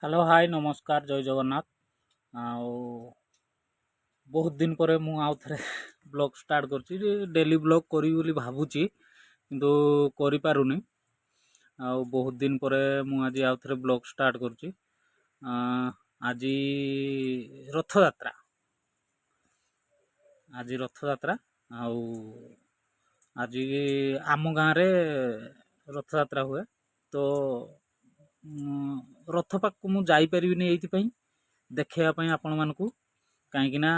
Hello hi नमस्कार जय जगन्नाथ। आउ बहुत दिन पर मु आउ थे ब्लॉग स्टार्ट कर डेली ब्लॉग करी बोली भावुची किंतु करि पारुनी। आउ बहुत दिन पर मु आज आउ थे ब्लॉग स्टार्ट कर आज रथ यात्रा आउ आज आम गाँव रे रथ यात्रा हुए तो रथ पाखକୁ ମୁଁ ଯାଇପାରିବିନି ଏଇଥିପାଇଁ ଦେଖେଇବା ପାଇଁ ଆପଣମାନଙ୍କୁ କାହିଁକି ନା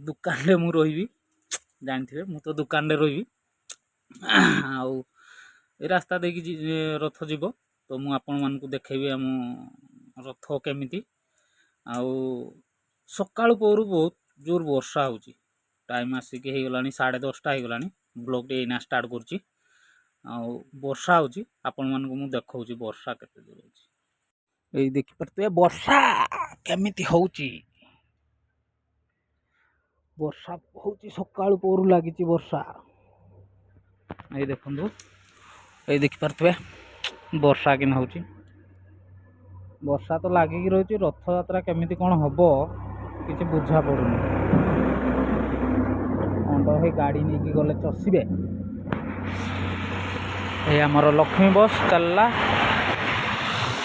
ଦୁକାନରେ ମୁଁ ରହିବି ଜାଣିଥିବେ ମୁଁ ତ ଦୁକାନରେ ରହିବି ଆଉ ଏ ରାସ୍ତା ଦେଇକି ରଥ ଯିବ ତ ମୁଁ ଆପଣମାନଙ୍କୁ ଦେଖେଇବି ଆମ ରଥ କେମିତି। ଆଉ ସକାଳୁ ପହରୁ ବହୁତ ଜୋର ବର୍ଷା ହେଉଛି टाइम आसिक ହେଇଗଲାଣି 10:30 ହେଇଗଲାଣି ବ୍ଲଗ୍ଟି ଏଇନା ଷ୍ଟାର୍ଟ କରୁଛି। ଆଉ ବର୍ଷା ହେଉଛି ଆପଣମାନଙ୍କୁ ମୁଁ ଦେଖାଉଛି ବର୍ଷା କେତେ ଜୋର ହେଉଛି। ଏଇ ଦେଖିପାରୁଥିବେ ବର୍ଷା କେମିତି ହେଉଛି। ବର୍ଷା ହେଉଛି ସକାଳୁ ପହରୁ ଲାଗିଛି ବର୍ଷା। ଏଇ ଦେଖନ୍ତୁ ଏଇ ଦେଖିପାରୁଥିବେ ବର୍ଷା କେମିତି ହେଉଛି। ବର୍ଷା ତ ଲାଗିକି ରହିଛି ରଥଯାତ୍ରା କେମିତି କ'ଣ ହବ କିଛି ବୁଝା ପଡ଼ୁନି। ହେଇ ଗାଡ଼ି ନେଇକି ଗଲେ ଚଷିବେ। ଏଇ ଆମର ଲକ୍ଷ୍ମୀ ବସ୍ ଚାଲିଲା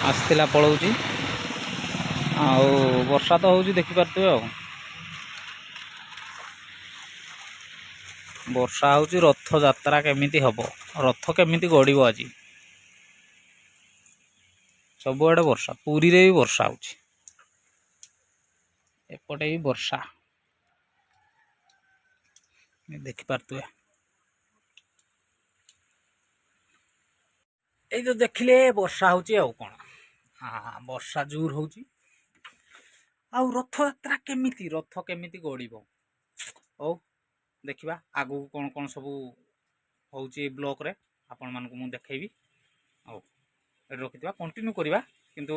ଆସିଥିଲା ପଳାଉଛି। ଆଉ ବର୍ଷା ତ ହେଉଛି ଦେଖିପାରୁଥିବେ। ଆଉ ବର୍ଷା ହେଉଛି ରଥଯାତ୍ରା କେମିତି ହବ ରଥ କେମିତି ଗଡ଼ିବ ଆଜି ସବୁଆଡ଼େ ବର୍ଷା ପୁରୀରେ ବି ବର୍ଷା ହେଉଛି ଏପଟେ ବି ବର୍ଷା ଦେଖିପାରୁଥିବେ। ଏଇ ତ ଦେଖିଲେ ବର୍ଷା ହେଉଛି ଆଉ କ'ଣ ବର୍ଷା ଜୋର ହେଉଛି। ଆଉ ରଥଯାତ୍ରା ରଥ କେମିତି ଗଡ଼ିବ ହଉ ଦେଖିବା ଆଗକୁ କ'ଣ କ'ଣ ସବୁ ହେଉଛି ଏ ବ୍ଲଗ୍ରେ ଆପଣମାନଙ୍କୁ ମୁଁ ଦେଖେଇବି। ଆଉ ଏଠି ରଖିଥିବା କଣ୍ଟିନ୍ୟୁ କରିବା କିନ୍ତୁ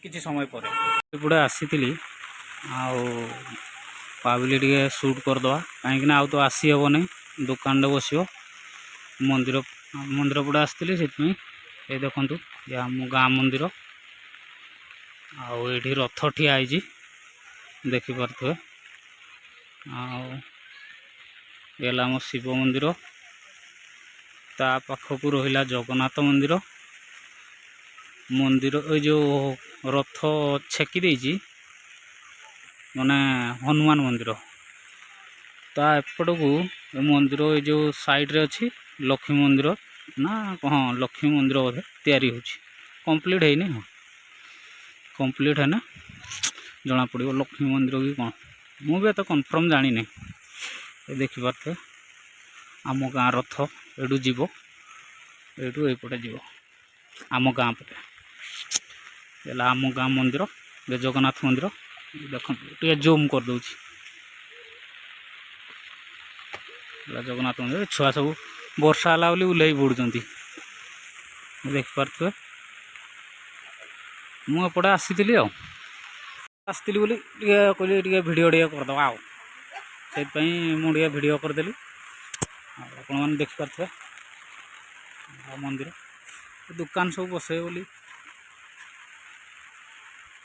କିଛି ସମୟ ପରେ ଏପଟେ ଆସିଥିଲି ଆଉ ଭାବିଲି ଟିକେ ସୁଟ୍ କରିଦେବା କାହିଁକିନା ଆଉ ତ ଆସି ହେବନି ଦୋକାନରେ ବସିବ ମନ୍ଦିର ପଟେ ଆସିଥିଲି ସେଥିପାଇଁ। ଏ ଦେଖନ୍ତୁ ଏ ଆମ ଗାଁ ମନ୍ଦିର ଆଉ ଏଇଠି ରଥ ଠିଆ ହେଇଛି ଦେଖିପାରୁଥିବେ। ଆଉ ଏ ହେଲା ଆମ ଶିବ ମନ୍ଦିର ତା ପାଖକୁ ରହିଲା ଜଗନ୍ନାଥ ମନ୍ଦିର ଏଇ ଯେଉଁ ରଥ ଛେକି ଦେଇଛି ମାନେ ହନୁମାନ ମନ୍ଦିର ତା ଏପଟକୁ ଏ ମନ୍ଦିର ଏଇ ଯେଉଁ ସାଇଡ଼ରେ ଅଛି ଲକ୍ଷ୍ମୀ ମନ୍ଦିର ନା ହଁ ଲକ୍ଷ୍ମୀ ମନ୍ଦିର ବୋଧେ ତିଆରି ହେଉଛି କମ୍ପ୍ଲିଟ୍ ହେଇନି। ହଁ କମ୍ପ୍ଲିଟ୍ ହେଲେ ଜଣାପଡ଼ିବ ଲକ୍ଷ୍ମୀ ମନ୍ଦିର କି କ'ଣ ମୁଁ ବି ଏତେ କନଫର୍ମ ଜାଣିନି। ଏ ଦେଖିପାରୁଥିବେ ଆମ ଗାଁ ରଥ ଏଇଠୁ ଯିବ ଏଇଠୁ ଏଇପଟେ ଯିବ ଆମ ଗାଁ ପଟେ ହେଲା ଆମ ଗାଁ ମନ୍ଦିର ଜଗନ୍ନାଥ ମନ୍ଦିର ଦେଖନ୍ତୁ ଟିକେ ଜୁମ୍ କରିଦେଉଛି ହେଲା ଜଗନ୍ନାଥ ମନ୍ଦିର। ଛୁଆ ସବୁ ବର୍ଷା ହେଲା ବୋଲି ଓହ୍ଲେଇ ପଡ଼ୁଛନ୍ତି ଦେଖିପାରୁଥିବେ। ମୁଁ ଏପଟେ ଆସିଥିଲି ବୋଲି ଟିକେ କହିଲି ଟିକେ ଭିଡ଼ିଓ ଟିକେ କରିଦେବା ଆଉ ସେଇଥିପାଇଁ ମୁଁ ଟିକେ ଭିଡ଼ିଓ କରିଦେଲି। ଆଉ ଆପଣମାନେ ଦେଖିପାରୁଥିବେ ମନ୍ଦିର ଦୋକାନ ସବୁ ବସେଇବେ ବୋଲି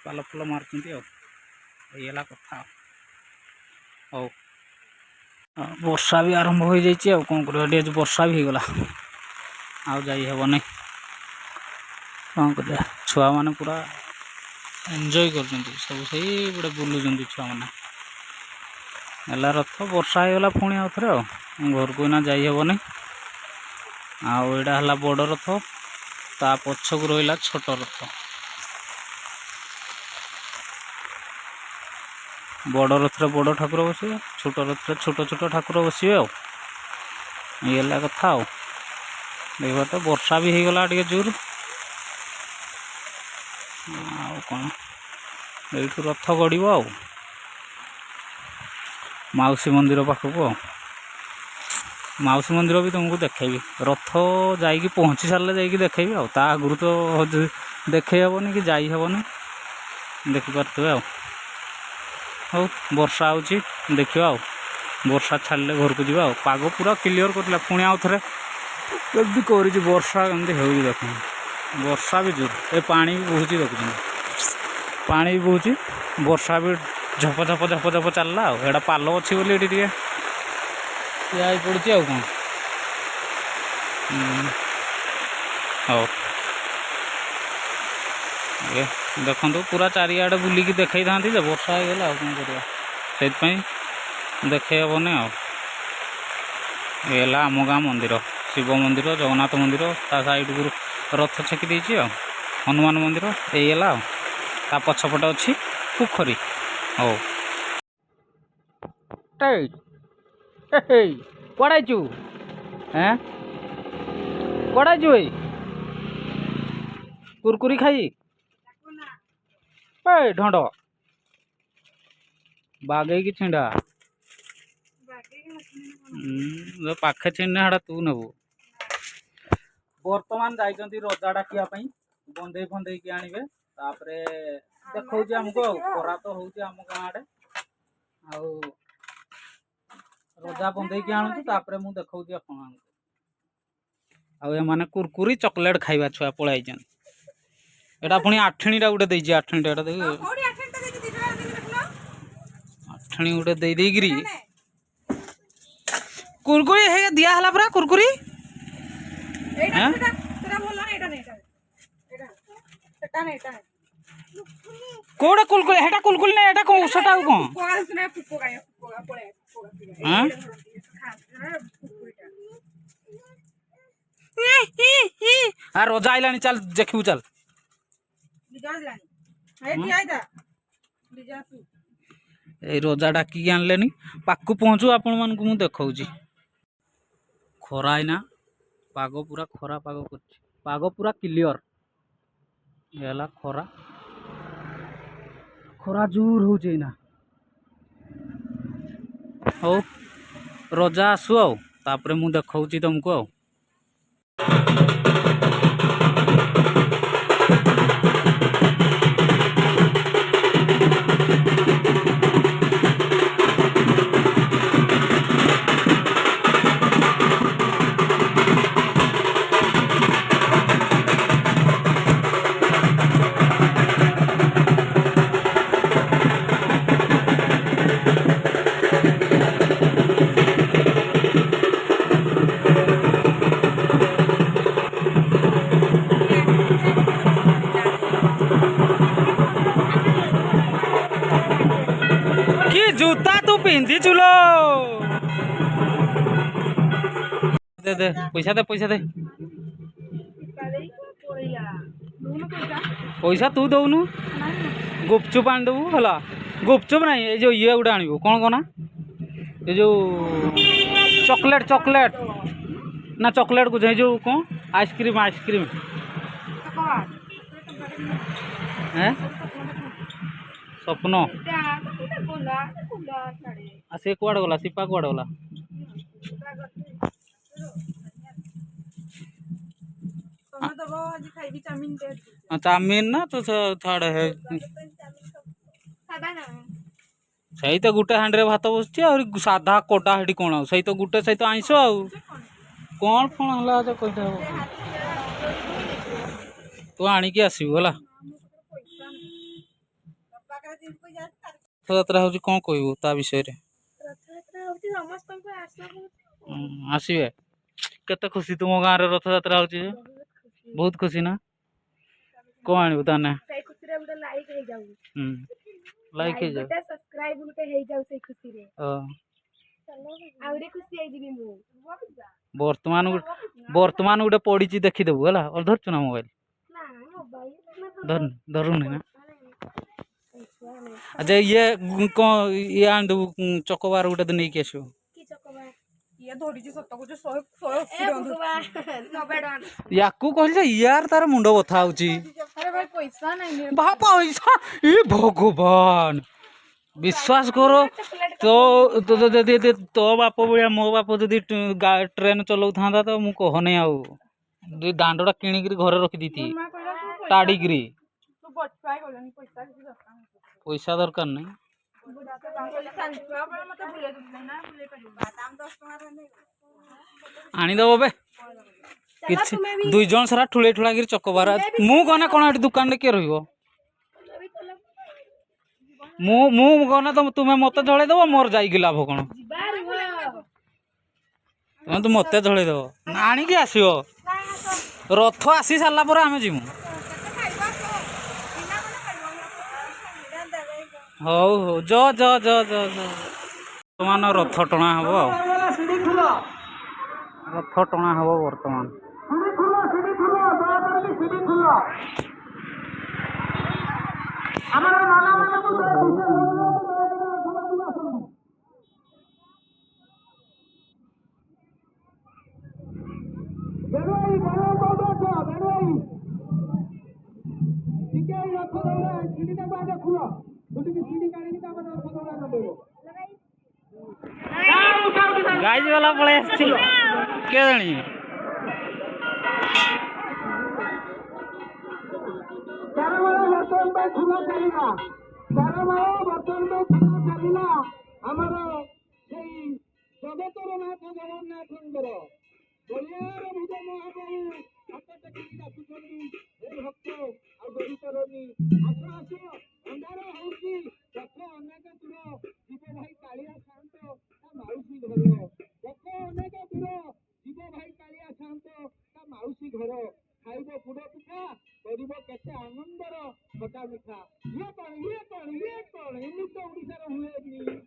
ପାଲ ଫାଲ ମାରୁଛନ୍ତି ଆଉ ଏଇ ହେଲା କଥା। ହଉ ବର୍ଷା ବି ଆରମ୍ଭ ହୋଇଯାଇଛି ଆଉ କ'ଣ କରିବା ଟିକେ ଆଜି ବର୍ଷା ବି ହେଇଗଲା ଆଉ ଯାଇ ହେବନି କ'ଣ କରିବା। ଛୁଆମାନେ ପୁରା ଏନ୍ଜୟ କରୁଛନ୍ତି ସବୁ ସେଇ ଗୋଟେ ବୁଲୁଛନ୍ତି ଛୁଆମାନେ। ହେଲା ରଥ ବର୍ଷା ହେଇଗଲା ପୁଣି ଆଉ ଥରେ ଆଉ ଘରକୁ ଏଇନା ଯାଇ ହେବନି। ଆଉ ଏଇଟା ହେଲା ବଡ଼ ରଥ ତା ପଛକୁ ରହିଲା ଛୋଟ ରଥ। ବଡ଼ ରଥରେ ବଡ଼ ଠାକୁର ବସିବେ ଛୋଟ ରଥରେ ଛୋଟ ଠାକୁର ବସିବେ ଆଉ ଇଏ ହେଲା କଥା। ଆଉ ଦେଖିବା ତ ବର୍ଷା ବି ହେଇଗଲା ଟିକେ ଜୋର। ଆଉ କ'ଣ ଏଇଠୁ ରଥ ଗଡ଼ିବ ଆଉ ମାଉସୀ ମନ୍ଦିର ପାଖକୁ ଆଉ ମାଉସୀ ମନ୍ଦିର ବି ତୁମକୁ ଦେଖେଇବି ରଥ ଯାଇକି ପହଞ୍ଚି ସାରିଲେ ଯାଇକି ଦେଖେଇବି ଆଉ ତା ଆଗରୁ ତ ଦେଖେଇ ହେବନି କି ଯାଇ ହେବନି ଦେଖିପାରୁଥିବେ। ଆଉ ହଉ ବର୍ଷା ହେଉଛି ଦେଖିବା ଆଉ ବର୍ଷା ଛାଡ଼ିଲେ ଘରକୁ ଯିବା ଆଉ ପାଗ ପୁରା କ୍ଲିଅର କରିଥିଲା ପୁଣି ଆଉ ଥରେ କେମିତି କରିଛି ବର୍ଷା କେମିତି ହେଉଛି ଦେଖନ୍ତୁ ବର୍ଷା ବି ଜୋର ଏ ପାଣି ବି ବହୁଛି ଦେଖୁଛନ୍ତି ପାଣି ବି ବହୁଛି ବର୍ଷା ବି ଝପ ଝପ ଝପ ଝପ ଚାଲିଲା ଆଉ ଏଇଟା ପାଲ ଅଛି ବୋଲି ଏଠି ଟିକେ ଠିଆ ହେଇ ପଡ଼ୁଛି ଆଉ କ'ଣ ହଉ ଏ ଦେଖନ୍ତୁ ପୁରା ଚାରିଆଡ଼େ ବୁଲିକି ଦେଖେଇଥାନ୍ତି ଯେ ବର୍ଷା ହେଇଗଲା ଆଉ କ'ଣ କରିବା ସେଇଥିପାଇଁ ଦେଖେଇ ହେବନି ଆଉ ଏ ହେଲା ଆମ ଗାଁ ମନ୍ଦିର ଶିବ ମନ୍ଦିର ଜଗନ୍ନାଥ ମନ୍ଦିର ତା ସାଇଡ଼କୁ ରଥ ଛେକି ଦେଇଛି ଆଉ ହନୁମାନ ମନ୍ଦିର ଏଇ ହେଲା ଆଉ ତା ପଛପଟେ ଅଛି ପୋଖରୀ ହଉ କୁଆଡ଼େ ଆଇଛୁ କୁଆଡ଼େ ଆଇଛୁ ଏଇ କୁରକୁରି ଖାଇ ଢଣ୍ଡ ବାଗେଇକି ଛିଣ୍ଡା ପାଖେ ଛିଣ୍ଡା ହେଟା ତୁ ନେବୁ ବର୍ତ୍ତମାନ ଯାଇଛନ୍ତି ରଜା ଡାକିବା ପାଇଁ ବନ୍ଧେଇ ଫନ୍ଧେଇକି ଆଣିବେ ତାପରେ ଦେଖଉଛି ଆମକୁ ଆଉ ଖରା ତ ହଉଛି ଆମ ଗାଁ ଆଡ଼େ ଆଉ ରଜା ବନ୍ଧେଇକି ଆଣୁଛି ତାପରେ ମୁଁ ଦେଖଉଛି ଆପଣମାନଙ୍କୁ ଆଉ ଏମାନେ କୁରକୁରି ଚକୋଲେଟ ଖାଇବା ଛୁଆ ପଳାଇଛନ୍ତି ଏଟା ପୁଣି ଆଠିଣିଟା ଗୋଟେ ଦେଇଛି ଆଠିଣିଟା ଏଟା ଦେଇ ଆଠିଣି ଗୋଟେ ଦେଇ ଦେଇକିରି କୁରକୁରି ହେ ଦିଆ ହେଲା ପରା କୁରକୁରି କୋଉଟା କୁଲକୁଲି ହେଟା କୁଲକୁଲି ନା ଏଟା କୋଉ ସେଟା ଆଉ କଣ ଆ ରଜା ଆଇଲାଣି ଚାଲ ଦେଖିବୁ ଚାଲ ଏଇ ରଜା ଡାକିକି ଆଣିଲେନି ପାଖକୁ ପହଞ୍ଚୁ ଆପଣ ମାନଙ୍କୁ ମୁଁ ଦେଖଉଛି ଖରା ହେଇନା ପାଗ ପୁରା ଖରା ପାଗ କରୁଛି ପାଗ ପୁରା କ୍ଲିଅର ହେଲା ଖରା ଖରା ଜୋର ହଉଛି ଏଇନା ହଉ ରଜା ଆସୁ ଆଉ ତାପରେ ମୁଁ ଦେଖଉଛି ତମକୁ ଆଉ जूता तू पिंधी चुलो दे दे पैसा दे पैसा तू दौनु गुपचुप आनी देबू है गुपचुप ना ये जो ये गोटे आणबू कौन कौन ये जो चॉकलेट ना चॉकलेट को जो कौन आइसक्रीम हैं स्वप्न से कुआड़े गला सीपा कुआड़े गला चाउमीन ना तो थर्ड है सही तो गुटे हांडे भात बसुची और साधा कोटा हेटी कौन सही तो गुटे सही तो आइस आउ कौन फोन हला कहीटा तू आणिकी आसबू है रथयात्रा हूँ कौन कहबू ता विषय आसबे केते खुशी तुम गाँव रे रथयात्रा होची बहुत खुशी ना कौन आणबू ताने लाइक हे जाऊ सब्सक्राइब गुटे हे जाऊ से खुशी रे आउरे खुशी आई जिबी मु वर्तमान गुटे पड़ी देखी देबू हला और धरछु ना मोबाइल ना मोबाइल धरुनी ना अच्छा ये कौन ये आन देबू चकोबार गुटे तो नहीं आसो याकू कहल यार तार मुंड बथा होची पैसा ए भगवान विश्वास करो तो तो बाप भाया मो बाप जदि ट्रेन चलाऊ था तो मु कहने आउ दांडा किणिक घरे रखी दी ताड़िकी पैसा दरकार नहीं आनीदेव बे କିଛି 2 ଜଣ ସାରା ଠୁଳେଇ ଠୁଳାକିରି ଚକବାରା ମୁଁ ଗନେ କ'ଣ ଏଠି ଦୋକାନରେ କିଏ ରହିବ ମୁଁ ଗନେ ତୁମେ ମତେ ଝଳେଇ ଦେବ ମୋର ଯାଇକି ଲାଭ କ'ଣ ତୁମେ ତ ମତେ ଝଳେଇ ଦେବ ଆଣିକି ଆସିବ ରଥ ଆସି ସାରିଲା ପରେ ଆମେ ଯିମୁ ହଉ ହଉ ବର୍ତ୍ତମାନ ରଥ ଟଣା ହବ ଆଉ ରଥ ଟଣା ହବ ବର୍ତ୍ତମାନ ଗାଈ ବାଲା ପଳେଇ ଆସିଛି କିଏ ଜାଣି ଆମର ସେଇ ଜଗତର ନାଥ ଜଗନ୍ନାଥଙ୍କର ବଳିଆର ଭୁଜ ମହାପ୍ରଭୁ ହାତ ଟେକିକି ଡାକୁଛନ୍ତି ହେ ଭକ୍ତ ଆଉ ଡରିପାରନି ଆସ ଆସ ଅନ୍ଧାର ହଉଛି ରଥ ଅନେକ ଦୂର ଯିବ ଭାଇ କାଳିଆ ଶାନ୍ତ ତା ମାଉସୀ ଘର ରଥ ଅନେକ ଦୂର ଯିବ ଭାଇ କାଳିଆ ଶାନ୍ତ ତା ମାଉସୀ ଘର ଖାଇବ ପୋଡ଼ ପିଠା କରିବ କେତେ ଆନନ୍ଦର ଖଟା ମିଠା ଇଏ କଣ ଏମିତି ତ ଓଡ଼ିଶାର ହୁଏନି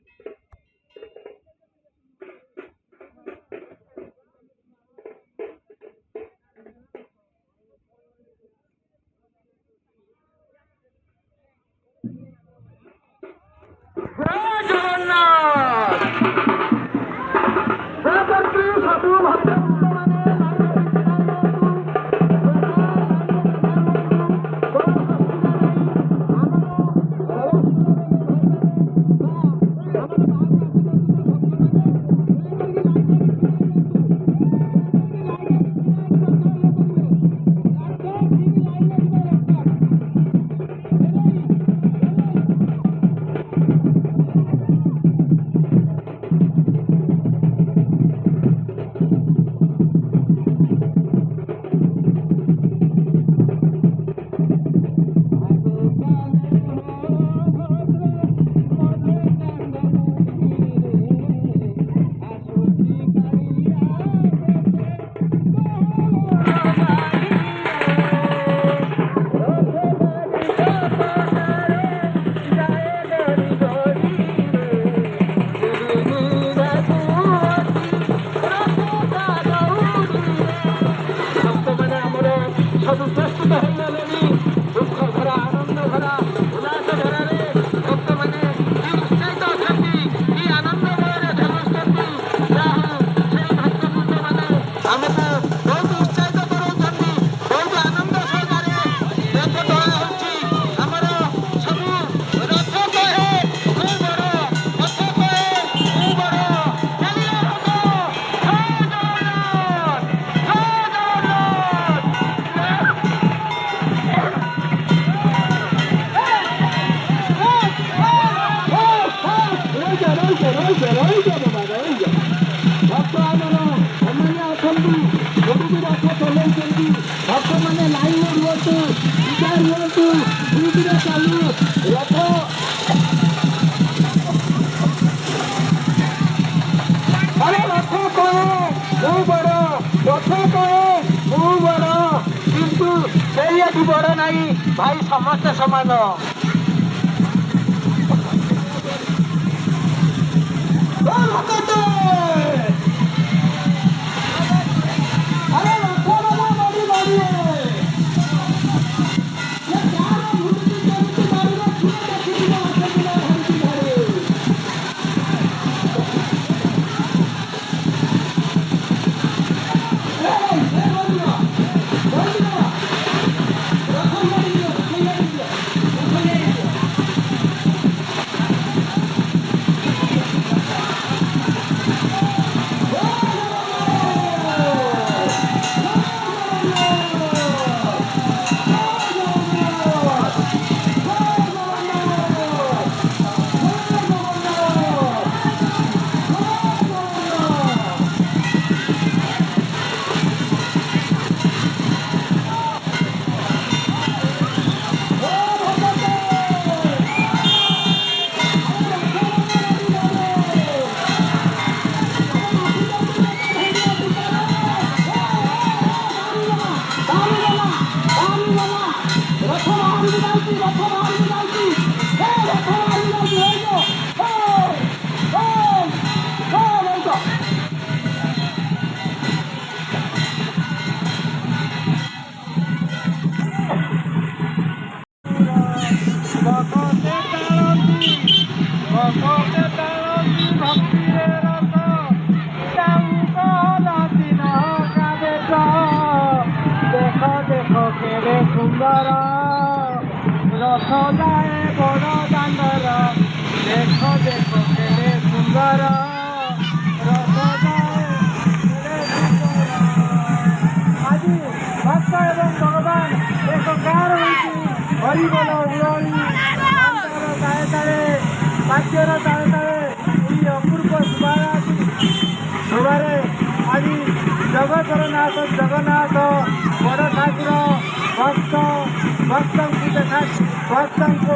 भक्तମାନେ ଲାଇନ ରୁହନ୍ତୁ ପୂଜା ରୁହନ୍ତୁ ଧୀରେ ଚାଲୁ ରଥ ଆରେ ରଥ କହେ ମୁଁ ବଡ଼ ରଥ କହେ ମୁଁ ବଡ଼ କିନ୍ତୁ ସେଇ ଏଠି ବଡ଼ ନାହିଁ ଭାଇ ସମସ୍ତେ ସମାନ ସୁନ୍ଦର ରଥ ଯାଏ ବଡ଼ ଦାଣ୍ଡର ଦେଖ ଦେଖ କେଡ଼େ ସୁନ୍ଦର ରଥ ଯାଏ କେଡ଼େ ସୁନ୍ଦର। ଆଜି ଭକ୍ତ ଏବଂ ଭଗବାନ ଏକ ଗାଁର ହୋଇଛି ହରିବୋଲ ହୁଳହୁଳି ତାଙ୍କର ତାଳେ ତାଳେ ବାଦ୍ୟର ତାଳେ ତାଳେ ଏହି ଅପୂର୍ବ ଶୋଭାରେ ଆଜି ଜଗତର ନାଥ ଜଗନ୍ନାଥ ବଡ଼ ଠାକୁର ଭକ୍ତଙ୍କୁ ଭକ୍ତଙ୍କୁ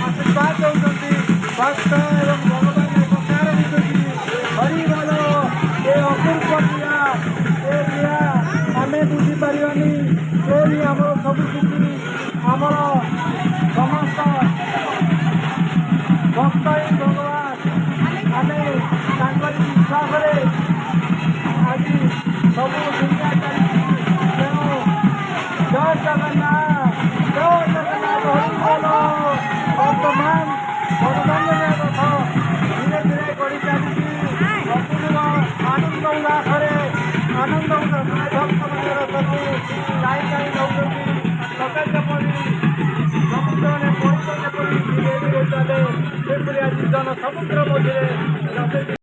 ଆଶୀର୍ବାଦ ଦେଉଛନ୍ତି। ଭକ୍ତ ଏବଂ ଭଗବାନ ଏକ ଗାଁର ହୋଇଛନ୍ତି ହରିବୋଲ। ଏ ଅପୂର୍ବ କ୍ରିୟା ଏ କ୍ରିୟା ଆମେ ବୁଝିପାରିବାନି। ଏଇ ଆମର ସବୁ କିଛି ଆମର ସମସ୍ତ ଭକ୍ତ ହିଁ ଭଗବାନ। ଆମେ ତାଙ୍କରି ବିଶ୍ୱାସରେ ଆଜି ସବୁ ଦୁନିଆ ଚାଲିଛି। ତେଣୁ ଜୟ ଜଗନ୍ନାଥ ହରିବୋଲ। ବର୍ତ୍ତମାନ ବଡ଼ଦାଣ୍ଡରେ ରଥ ଧୀରେ ଧୀରେ ଗଡ଼ି ଚାଲିଛି ଅପୂର୍ବ ଆନନ୍ଦ ଉଲ୍ଲାସରେ ଭକ୍ତମାନେ ରଥକୁ ଟାଣି ଟାଣି ନେଉଛନ୍ତି। ରଥ ଯେପରି ସମୁଦ୍ରରେ ପଡ଼ିତ ଯେପରି ଧୀରେ ଧୀରେ ଚାଲେ ସେପରି ଆଜି ଜନ ସମୁଦ୍ର ମଝିରେ ରଥ